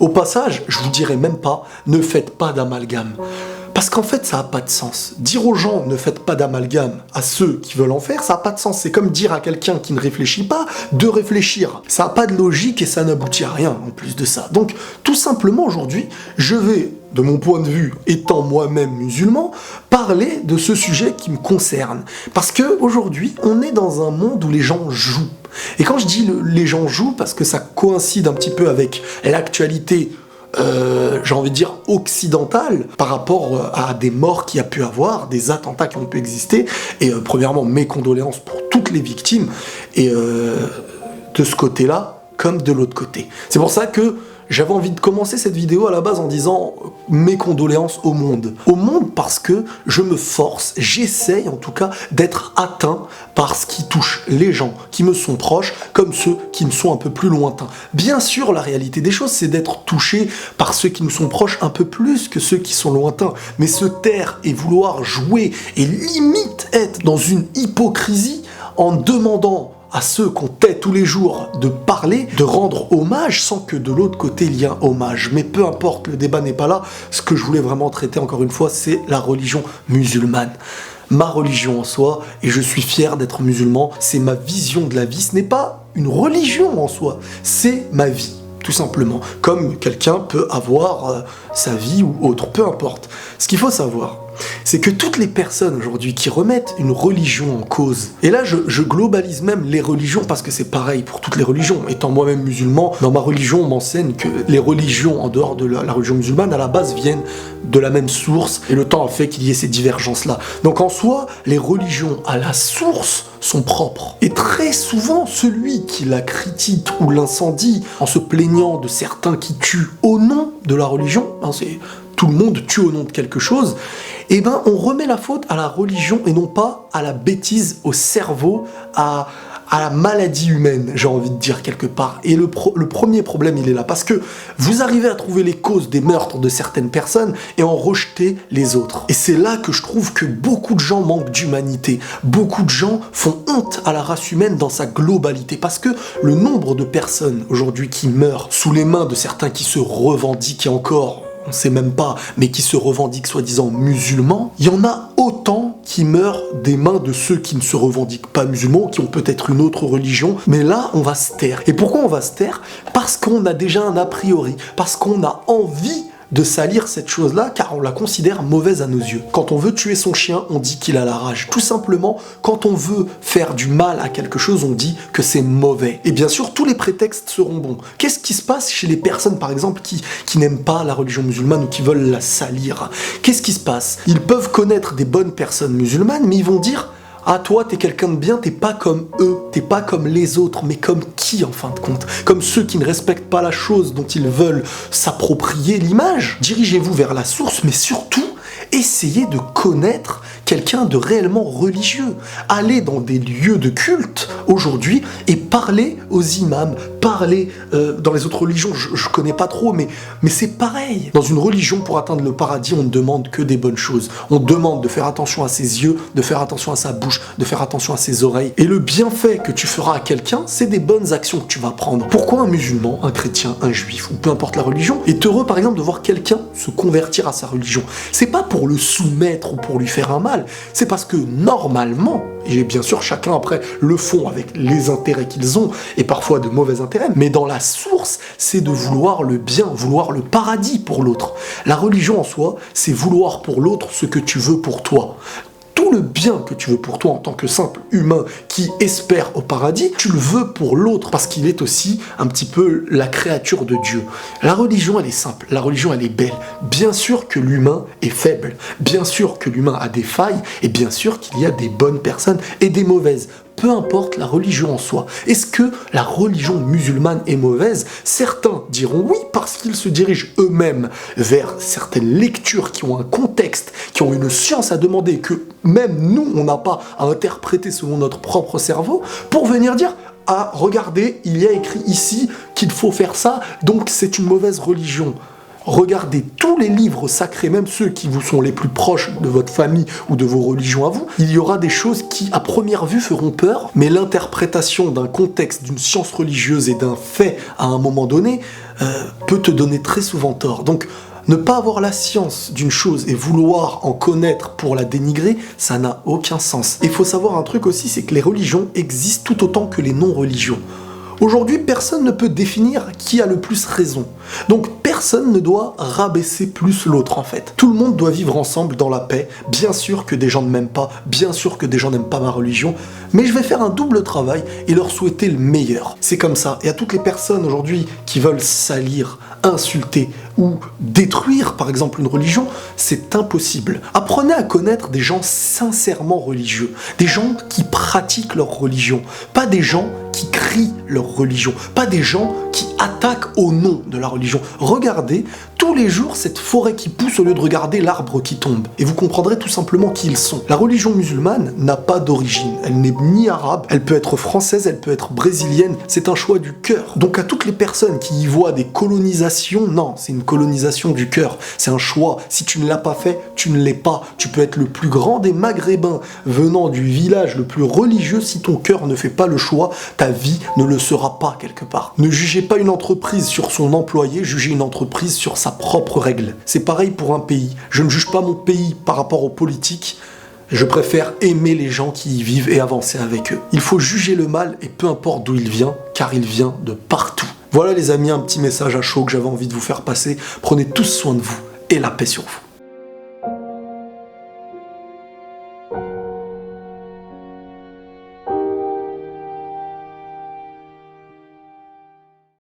Au passage, je vous dirais même pas, ne faites pas d'amalgame. Parce qu'en fait, ça n'a pas de sens. Dire aux gens, ne faites pas d'amalgame à ceux qui veulent en faire, ça n'a pas de sens. C'est comme dire à quelqu'un qui ne réfléchit pas de réfléchir. Ça n'a pas de logique et ça n'aboutit à rien en plus de ça. Donc, tout simplement, aujourd'hui, je vais, de mon point de vue, étant moi-même musulman, parler de ce sujet qui me concerne. Parce qu'aujourd'hui, on est dans un monde où les gens jouent. Et quand je dis les gens jouent, parce que ça coïncide un petit peu avec l'actualité, j'ai envie de dire occidentale, par rapport à des morts qu'il y a pu avoir, des attentats qui ont pu exister, et premièrement, mes condoléances pour toutes les victimes, et de ce côté-là, comme de l'autre côté. C'est pour ça que j'avais envie de commencer cette vidéo à la base en disant mes condoléances au monde. Au monde parce que je me force, j'essaye en tout cas d'être atteint par ce qui touche les gens qui me sont proches comme ceux qui me sont un peu plus lointains. Bien sûr, la réalité des choses, c'est d'être touché par ceux qui nous sont proches un peu plus que ceux qui sont lointains. Mais se taire et vouloir jouer et limite être dans une hypocrisie en demandant à ceux qu'on tait tous les jours de parler, de rendre hommage sans que de l'autre côté il y ait un hommage. Mais peu importe, le débat n'est pas là. Ce que je voulais vraiment traiter encore une fois, c'est la religion musulmane. Ma religion en soi, et je suis fier d'être musulman, c'est ma vision de la vie. Ce n'est pas une religion en soi, c'est ma vie. Tout simplement, comme quelqu'un peut avoir sa vie ou autre, peu importe. Ce qu'il faut savoir, c'est que toutes les personnes aujourd'hui qui remettent une religion en cause, et là je globalise même les religions parce que c'est pareil pour toutes les religions, étant moi-même musulman, dans ma religion on m'enseigne que les religions en dehors de la religion musulmane à la base viennent de la même source, et le temps a fait qu'il y ait ces divergences-là. Donc en soi, les religions à la source sont propres. Et très souvent, celui qui la critique ou l'incendie en se plaignant de certains qui tuent au nom de la religion, c'est tout le monde tue au nom de quelque chose, et ben on remet la faute à la religion et non pas à la bêtise, au cerveau, à la maladie humaine, j'ai envie de dire quelque part. Et le premier problème, il est là, parce que vous arrivez à trouver les causes des meurtres de certaines personnes et en rejeter les autres. Et c'est là que je trouve que beaucoup de gens manquent d'humanité. Beaucoup de gens font honte à la race humaine dans sa globalité, parce que le nombre de personnes aujourd'hui qui meurent sous les mains de certains qui se revendiquent, et encore, on sait même pas, mais qui se revendiquent soi-disant musulmans, il y en a autant qui meurent des mains de ceux qui ne se revendiquent pas musulmans, qui ont peut-être une autre religion, mais là, on va se taire. Et pourquoi on va se taire? Parce qu'on a déjà un a priori, parce qu'on a envie de salir cette chose-là, car on la considère mauvaise à nos yeux. Quand on veut tuer son chien, on dit qu'il a la rage. Tout simplement, quand on veut faire du mal à quelque chose, on dit que c'est mauvais. Et bien sûr, tous les prétextes seront bons. Qu'est-ce qui se passe chez les personnes, par exemple, qui n'aiment pas la religion musulmane ou qui veulent la salir? Qu'est-ce qui se passe? Ils peuvent connaître des bonnes personnes musulmanes, mais ils vont dire: ah, toi, t'es quelqu'un de bien, t'es pas comme eux, t'es pas comme les autres, mais comme qui, en fin de compte? Comme ceux qui ne respectent pas la chose dont ils veulent s'approprier l'image. Dirigez-vous vers la source, mais surtout, essayez de connaître quelqu'un de réellement religieux. Allez dans des lieux de culte, aujourd'hui, et parlez aux imams, parlez dans les autres religions, je connais pas trop, mais c'est pareil. Dans une religion, pour atteindre le paradis, on ne demande que des bonnes choses. On demande de faire attention à ses yeux, de faire attention à sa bouche, de faire attention à ses oreilles. Et le bienfait que tu feras à quelqu'un, c'est des bonnes actions que tu vas prendre. Pourquoi un musulman, un chrétien, un juif, ou peu importe la religion, est heureux par exemple de voir quelqu'un se convertir à sa religion? C'est pas pour le soumettre ou pour lui faire un mal, c'est parce que normalement, et bien sûr chacun après le font avec les intérêts qu'ils ont, et parfois de mauvais intérêts, mais dans la source, c'est de vouloir le bien, vouloir le paradis pour l'autre. La religion en soi, c'est vouloir pour l'autre ce que tu veux pour toi. Tout le bien que tu veux pour toi en tant que simple humain qui espère au paradis, tu le veux pour l'autre parce qu'il est aussi un petit peu la créature de Dieu. La religion, elle est simple, la religion, elle est belle. Bien sûr que l'humain est faible, bien sûr que l'humain a des failles, et bien sûr qu'il y a des bonnes personnes et des mauvaises. Peu importe la religion en soi. Est-ce que la religion musulmane est mauvaise? Certains diront oui parce qu'ils se dirigent eux-mêmes vers certaines lectures qui ont un contexte, qui ont une science à demander, que même nous, on n'a pas à interpréter selon notre propre cerveau, pour venir dire: ah, regardez, il y a écrit ici qu'il faut faire ça, donc c'est une mauvaise religion. Regardez tous les livres sacrés, même ceux qui vous sont les plus proches de votre famille ou de vos religions à vous, il y aura des choses qui, à première vue, feront peur, mais l'interprétation d'un contexte, d'une science religieuse et d'un fait à un moment donné peut te donner très souvent tort. Donc, ne pas avoir la science d'une chose et vouloir en connaître pour la dénigrer, ça n'a aucun sens. Et il faut savoir un truc aussi, c'est que les religions existent tout autant que les non-religions. Aujourd'hui, personne ne peut définir qui a le plus raison. Donc personne ne doit rabaisser plus l'autre en fait. Tout le monde doit vivre ensemble dans la paix. Bien sûr que des gens ne m'aiment pas, bien sûr que des gens n'aiment pas ma religion, mais je vais faire un double travail et leur souhaiter le meilleur. C'est comme ça. Et à toutes les personnes aujourd'hui qui veulent salir, insulter ou détruire par exemple une religion, c'est impossible. Apprenez à connaître des gens sincèrement religieux, des gens qui pratiquent leur religion, pas des gens qui crient leur religion, pas des gens qui attaquent au nom de la religion. Regardez tous les jours cette forêt qui pousse au lieu de regarder l'arbre qui tombe. Et vous comprendrez tout simplement qui ils sont. La religion musulmane n'a pas d'origine. Elle n'est ni arabe, elle peut être française, elle peut être brésilienne. C'est un choix du cœur. Donc à toutes les personnes qui y voient des colonisations, non, c'est une colonisation du cœur. C'est un choix. Si tu ne l'as pas fait, tu ne l'es pas. Tu peux être le plus grand des Maghrébins venant du village le plus religieux. Si ton cœur ne fait pas le choix, ta vie ne le sera pas quelque part. Ne jugez pas une entreprise sur son employé, jugez une entreprise sur sa propre règle. C'est pareil pour un pays. Je ne juge pas mon pays par rapport aux politiques. Je préfère aimer les gens qui y vivent et avancer avec eux. Il faut juger le mal et peu importe d'où il vient, car il vient de partout. Voilà les amis, un petit message à chaud que j'avais envie de vous faire passer. Prenez tous soin de vous et la paix sur vous.